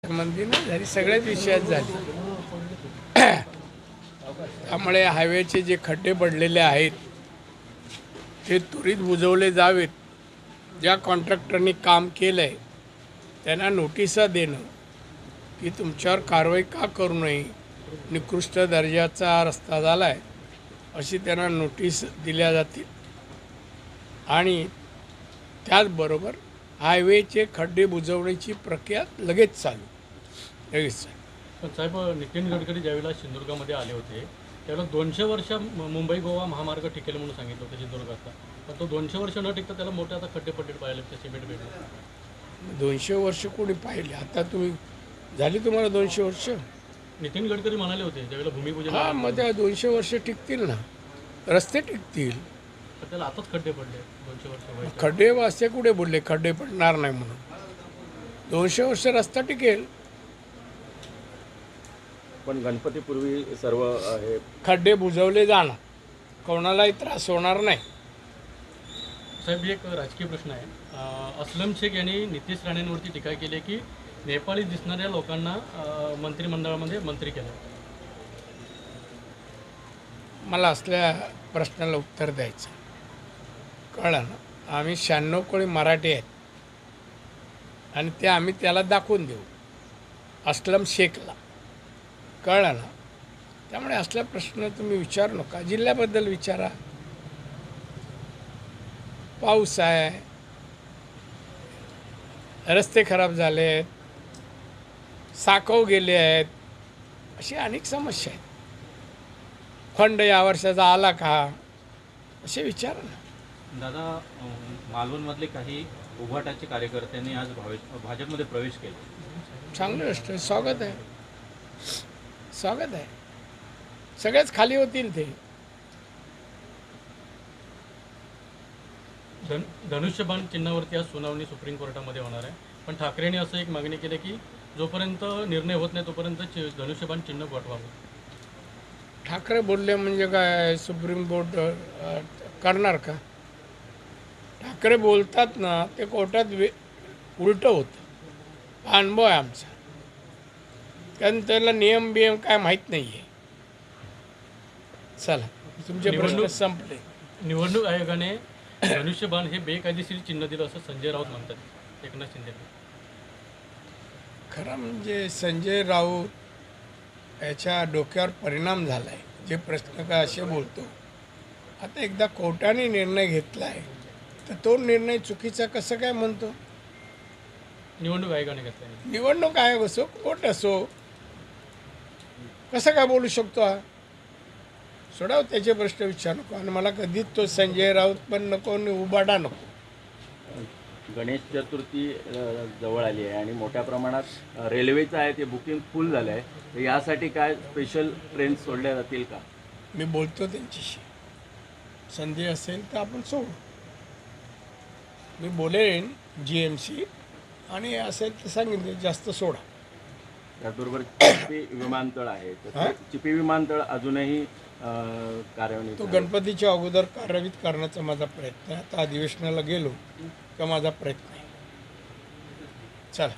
मंदी नाही झाली, सगळ्याच विषयात झाली. त्यामुळे हायवेचे जे खड्डे पडलेले आहेत ते त्वरित बुजवले जावेत. ज्या कॉन्ट्रॅक्टरनी काम केलं आहे त्यांना नोटिसा देणं की तुमच्यावर कारवाई का करू नये, निकृष्ट दर्जाचा रस्ता झाला आहे अशी त्यांना नोटीस दिल्या जातील. आणि त्याचबरोबर हायवेचे खड्डे बुजवण्याची प्रक्रिया लगेच चालू. पण साहेब, नितीन गडकरी ज्यावेळेला सिंधुदुर्गामध्ये आले होते त्यावेळेला 200 वर्ष मुंबई गोवा महामार्ग टिकेल म्हणून सांगितलं होतं सिंधुदुर्गाचा. पण तो 200 वर्ष न टिकता त्याला मोठे आता खड्डे पडले पाहिले ते सिमेंट भेटले. 200 वर्ष कोणी पाहिले? आता तुम्ही झाली तुम्हाला 200 वर्ष? नितीन गडकरी म्हणाले होते ज्यावेळेला भूमिपूजन. हां, मग त्या 200 वर्ष टिकतील ना, रस्ते टिकतील. पण त्याला आताच खड्डे पडले 200 वर्ष. खड्डे असे कुठे बोलले खड्डे पडणार नाही म्हणून? 200 वर्ष रस्ता टिकेल. पण गणपतीपूर्वी सर्व हे खड्डे बुजवले जाणार, कोणालाही त्रास होणार नाही. साहेब, एक राजकीय प्रश्न आहे. अस्लम शेख यांनी नितीश राणेंवरती टीका केली आहे की नेपाळी दिसणाऱ्या लोकांना मंत्रिमंडळामध्ये मंत्री केलं. मला असल्या प्रश्नाला उत्तर द्यायचं कळलं ना. आम्ही 96 कोळी मराठी आहेत आणि ते आम्ही त्याला दाखवून देऊ अस्लम शेखला, कळलं ना. त्यामुळे असला प्रश्न तुम्ही विचारू नका, जिल्ह्याबद्दल विचारा. पाऊस आहे, रस्ते खराब झाले आहेत, साकव गेले आहेत, अशी अनेक समस्या आहेत. फंड या वर्षाचा आला का असे विचार ना. दादा, मालवणमधले काही उभाटाचे कार्यकर्त्यांनी आज भाजपमध्ये प्रवेश केला. चांगली गोष्ट आहे, स्वागत आहे, स्वागत आहे. सगळेच खाली होतील ते. धनुष्यबाण चिन्हावरती आज सुनावणी सुप्रीम कोर्टामध्ये होणार आहे. पण ठाकरेंनी असं एक मागणी केली की जोपर्यंत निर्णय होत नाही तोपर्यंत धनुष्यबाण चिन्ह पाठवावं. ठाकरे बोलले म्हणजे काय सुप्रीम कोर्ट करणार का? ठाकरे बोलतात ना ते कोर्टात उलटं होतं. हा अनुभव आहे आमचा, कारण त्याला नियम बियम काय माहीत नाही आहे. चला, तुमचे प्रश्न संपले. निवडणूक आयोगाने धनुष्यबाण हे बेकायदेशीर चिन्ह दिलं असं संजय राऊत म्हणतात एकनाथ शिंदे. खरं म्हणजे संजय राऊत याच्या डोक्यावर परिणाम झाला आहे. जे प्रश्न काय असे बोलतो. आता एकदा कोर्टाने निर्णय घेतला आहे तर तो निर्णय चुकीचा कसं काय म्हणतो? निवडणूक आयोगाने घेतला. निवडणूक आयोग असो, कोर्ट असो, कसं काय बोलू शकतो हा? सोडाव त्याचे प्रश्न विचार नको. आणि मला कधीच तो संजय राऊत पण नको आणि उबाडा नको. गणेश चतुर्थी जवळ आली आहे आणि मोठ्या प्रमाणात रेल्वेचं आहे ते बुकिंग फुल झालं आहे. तर यासाठी काय स्पेशल ट्रेन सोडल्या जातील का? मी बोलतो त्यांच्याशी, संधी असेल तर आपण सोडू. मी बोलेन GMC आणि असेल तर सांगितलं जास्त सोडा. त्याचबरोबर चिपी विमानतळ आहे, तर चिपी विमानतळ अजूनही कार्यान्वित तो गणपतीच्या अगोदर कार्यान्वित करण्याचा माझा प्रयत्न आहे. आता अधिवेशनाला गेलो का माझा प्रयत्न आहे. चला.